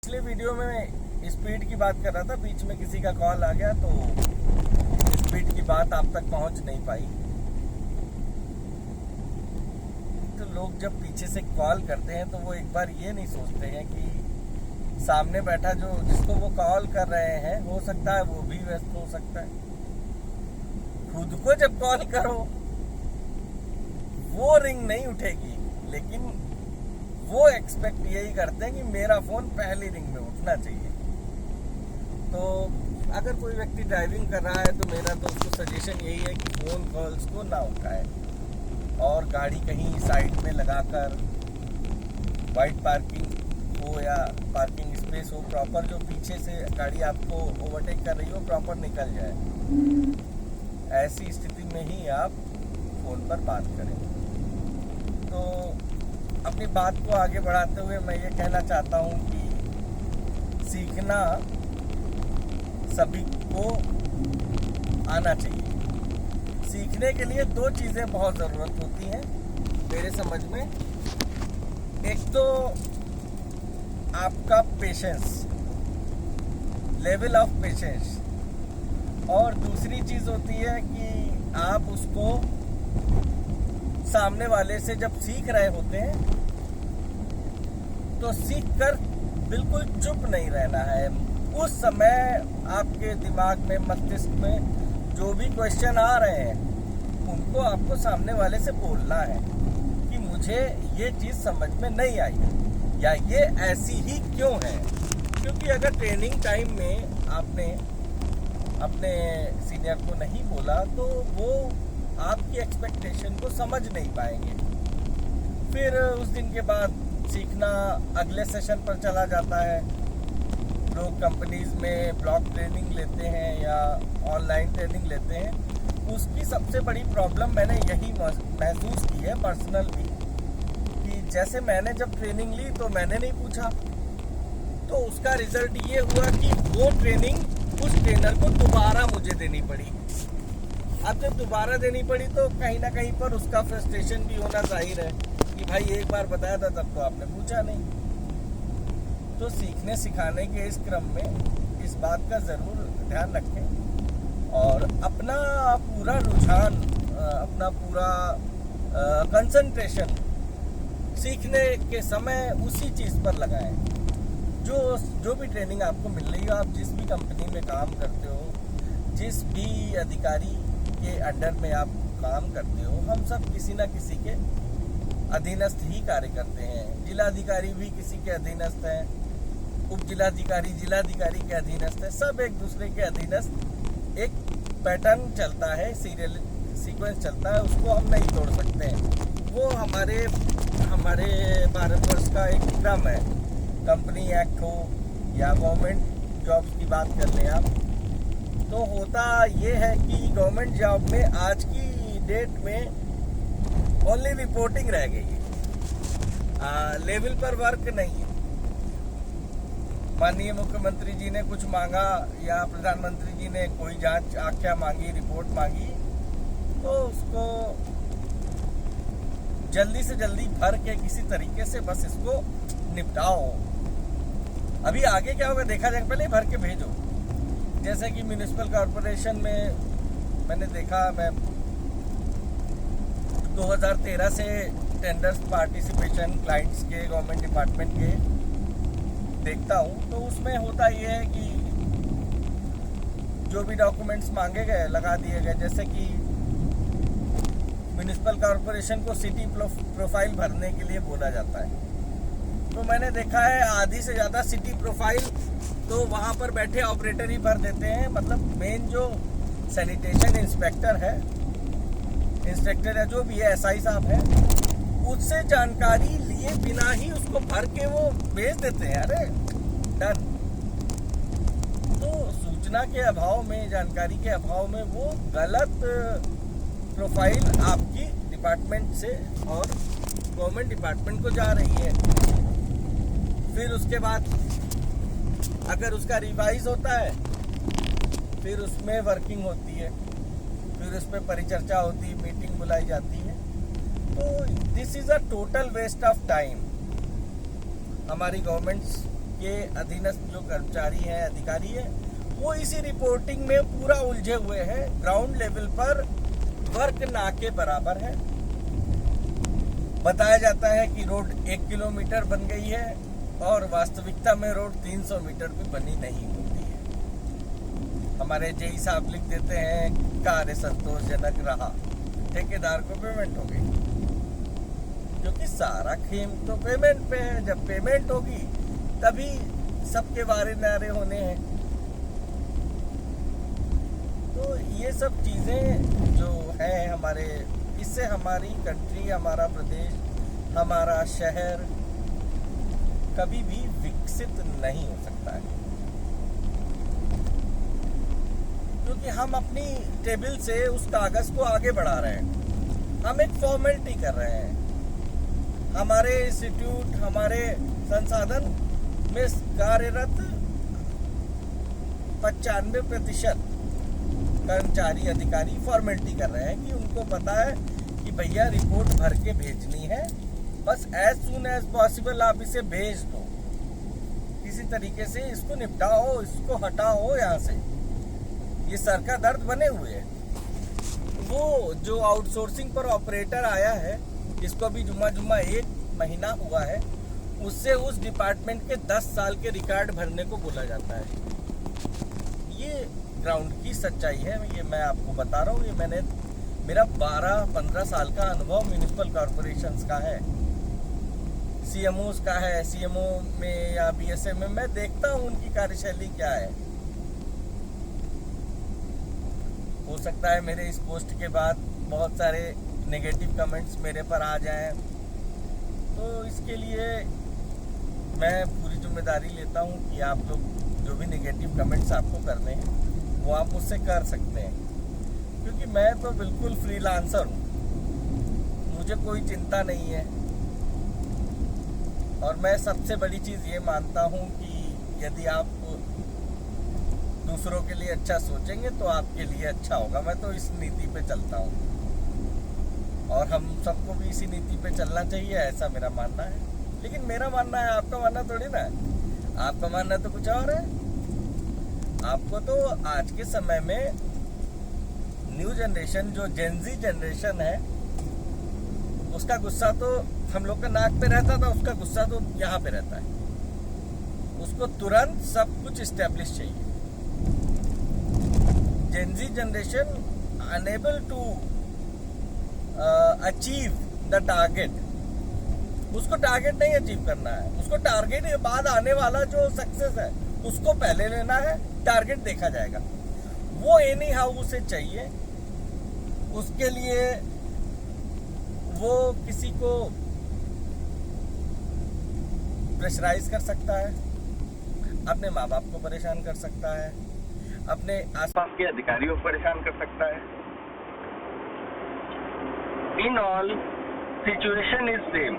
पिछले वीडियो में स्पीड की बात कर रहा था, बीच में किसी का कॉल आ गया तो स्पीड की बात आप तक पहुंच नहीं पाई। तो लोग जब पीछे से कॉल करते हैं तो वो एक बार ये नहीं सोचते हैं कि सामने बैठा जो जिसको वो कॉल कर रहे हैं हो सकता है वो भी व्यस्त हो सकता है। खुद को जब कॉल करो वो रिंग नहीं उठेगी, लेकिन वो एक्सपेक्ट यही करते हैं कि मेरा फोन पहली रिंग में उठना चाहिए। तो अगर कोई व्यक्ति ड्राइविंग कर रहा है तो मेरा तो उसको सजेशन यही है कि फोन कॉल्स को ना उठाए और गाड़ी कहीं साइड में लगाकर, वाइड पार्किंग हो या पार्किंग स्पेस हो प्रॉपर, जो पीछे से गाड़ी आपको ओवरटेक कर रही हो प्रॉपर निकल जाए। ऐसी स्थिति में ही आप फोन पर बात करें। तो अपनी बात को आगे बढ़ाते हुए मैं ये कहना चाहता हूँ कि सीखना सभी को आना चाहिए। सीखने के लिए दो चीज़ें बहुत ज़रूरत होती हैं मेरे समझ में। एक तो आपका पेशेंस, लेवल ऑफ पेशेंस, और दूसरी चीज़ होती है कि आप उसको सामने वाले से जब सीख रहे होते हैं तो सीख कर बिल्कुल चुप नहीं रहना है। उस समय आपके दिमाग में, मस्तिष्क में जो भी क्वेश्चन आ रहे हैं उनको आपको सामने वाले से बोलना है कि मुझे ये चीज़ समझ में नहीं आई या ये ऐसी ही क्यों है। क्योंकि अगर ट्रेनिंग टाइम में आपने अपने सीनियर को नहीं बोला तो वो आपकी एक्सपेक्टेशन को समझ नहीं पाएंगे। फिर उस दिन के बाद सीखना अगले सेशन पर चला जाता है। लोग कंपनीज में ब्लॉक ट्रेनिंग लेते हैं या ऑनलाइन ट्रेनिंग लेते हैं। उसकी सबसे बड़ी प्रॉब्लम मैंने यही महसूस की है पर्सनल भी, कि जैसे मैंने जब ट्रेनिंग ली तो मैंने नहीं पूछा, तो उसका रिजल्ट ये हुआ कि वो ट्रेनिंग उस ट्रेनर को दोबारा मुझे देनी पड़ी। अब जब दोबारा देनी पड़ी तो कहीं ना कहीं पर उसका फ्रस्ट्रेशन भी होना जाहिर है कि भाई एक बार बताया था तब तो आपने पूछा नहीं। तो सीखने सिखाने के इस क्रम में इस बात का ज़रूर ध्यान रखें और अपना पूरा रुझान, अपना पूरा कंसंट्रेशन सीखने के समय उसी चीज़ पर लगाएं। जो भी ट्रेनिंग आपको मिल रही हो, आप जिस भी कंपनी में काम करते हो, जिस भी अधिकारी के अंडर में आप काम करते हो, हम सब किसी न किसी के अधीनस्थ ही कार्य करते हैं। जिलाधिकारी भी किसी के अधीनस्थ हैं, उप जिलाधिकारी जिलाधिकारी के अधीनस्थ है, सब एक दूसरे के अधीनस्थ। एक पैटर्न चलता है, सीरियल सीक्वेंस चलता है, उसको हम नहीं तोड़ सकते हैं। वो हमारे भारतवर्ष का एक क्रम है। कंपनी एक्ट हो या गवर्नमेंट जॉब्स की बात कर लें आप, तो होता ये है कि गवर्नमेंट जॉब में आज की डेट में ओनली रिपोर्टिंग रह गई है, लेवल पर वर्क नहीं है। माननीय मुख्यमंत्री जी ने कुछ मांगा या प्रधानमंत्री जी ने कोई जांच आख्या मांगी, रिपोर्ट मांगी, तो उसको जल्दी से जल्दी भर के किसी तरीके से बस इसको निपटाओ। अभी आगे क्या होगा देखा जाएगा, पहले भर के भेजो। जैसे कि म्यूनिसिपल कॉरपोरेशन में मैंने देखा, मैं 2013 से टेंडर्स पार्टिसिपेशन क्लाइंट्स के, गवर्नमेंट डिपार्टमेंट के देखता हूँ, तो उसमें होता ये है कि जो भी डॉक्यूमेंट्स मांगे गए लगा दिए गए। जैसे कि म्यूनिसिपल कॉरपोरेशन को सिटी प्रोफाइल भरने के लिए बोला जाता है, तो मैंने देखा है आधी से ज़्यादा सिटी प्रोफाइल तो वहाँ पर बैठे ऑपरेटर ही भर देते हैं। मतलब मेन जो सैनिटेशन इंस्पेक्टर है, इंस्पेक्टर या जो भी है, एसआई साहब है, उससे जानकारी लिए बिना ही उसको भर के वो भेज देते हैं। अरे डन। तो सूचना के अभाव में, जानकारी के अभाव में वो गलत प्रोफाइल आपकी डिपार्टमेंट से और गवर्नमेंट डिपार्टमेंट को जा रही है। फिर उसके बाद अगर उसका रिवाइज होता है, फिर उसमें वर्किंग होती है, फिर उस पर परिचर्चा होती है, मीटिंग बुलाई जाती है। तो this is a total waste of time. हमारी गवर्नमेंट्स के अधीनस्थ जो कर्मचारी हैं, अधिकारी हैं, वो इसी रिपोर्टिंग में पूरा उलझे हुए हैं। ग्राउंड लेवल पर वर्क ना के बराबर है। बताया जाता है कि रोड 1 किलोमीटर बन गई है और वास्तविकता में रोड 300 मीटर भी बनी नहीं होती है। हमारे जेई साहब लिख देते हैं कार्य संतोषजनक रहा, ठेकेदार को पेमेंट हो गई, क्योंकि सारा खेम तो पेमेंट पे है। जब पेमेंट होगी तभी सबके वारे नारे होने हैं। तो ये सब चीजें जो है हमारे, इससे हमारी कंट्री, हमारा प्रदेश, हमारा शहर कभी भी विकसित नहीं हो सकता है, क्योंकि हम अपनी टेबल से उस कागज को आगे बढ़ा रहे हैं। हम एक फॉर्मेलिटी कर रहे हैं। हमारे इंस्टीट्यूट, हमारे संसाधन में कार्यरत 95% कर्मचारी, अधिकारी फॉर्मेलिटी कर रहे हैं कि उनको पता है कि भैया रिपोर्ट भर के भेजनी है, बस एज सून एज पॉसिबल आप इसे भेज दो, किसी तरीके से इसको निपटाओ, इसको हटाओ यहाँ से। ये सर का दर्द बने हुए हैं। वो जो आउटसोर्सिंग पर ऑपरेटर आया है, इसको भी जुम्मा 1 महीना हुआ है, उससे उस डिपार्टमेंट के 10 साल के रिकॉर्ड भरने को बोला जाता है। ये ग्राउंड की सच्चाई है, ये मैं आपको बता रहा हूँ। ये मेरा 12-15 साल का अनुभव म्यूनिसिपल कॉरपोरेशंस का है, सीएमओस का है। सीएमओ में या बीएसएम में मैं देखता हूँ उनकी कार्यशैली क्या है। हो सकता है मेरे इस पोस्ट के बाद बहुत सारे नेगेटिव कमेंट्स मेरे पर आ जाएं, तो इसके लिए मैं पूरी जिम्मेदारी लेता हूं कि आप लोग जो भी नेगेटिव कमेंट्स आपको करने हैं वो आप मुझसे कर सकते हैं, क्योंकि मैं तो बिल्कुल फ्रीलांसर हूं, मुझे कोई चिंता नहीं है। और मैं सबसे बड़ी चीज़ ये मानता हूं कि यदि आप दूसरों के लिए अच्छा सोचेंगे तो आपके लिए अच्छा होगा। मैं तो इस नीति पे चलता हूँ और हम सबको भी इसी नीति पे चलना चाहिए, ऐसा मेरा मानना है। लेकिन मेरा मानना है, आपका मानना थोड़ी ना है। आपका मानना तो कुछ और है। आपको तो आज के समय में न्यू जनरेशन, जो जेनजी जनरेशन है, उसका गुस्सा तो हम लोग का नाक पे रहता था, उसका गुस्सा तो यहाँ पे रहता है। उसको तुरंत सब कुछ इस्टेब्लिश चाहिए। Gen Z generation unable to achieve the target, उसको टारगेट नहीं अचीव करना है, उसको टारगेट के बाद आने वाला जो सक्सेस है उसको पहले लेना है, टारगेट देखा जाएगा। वो एनी हाउ उसे चाहिए, उसके लिए वो किसी को प्रेशराइज कर सकता है, अपने माँ बाप को परेशान कर सकता है, अपने आसपास के अधिकारियों को परेशान कर सकता है। In all situation is same.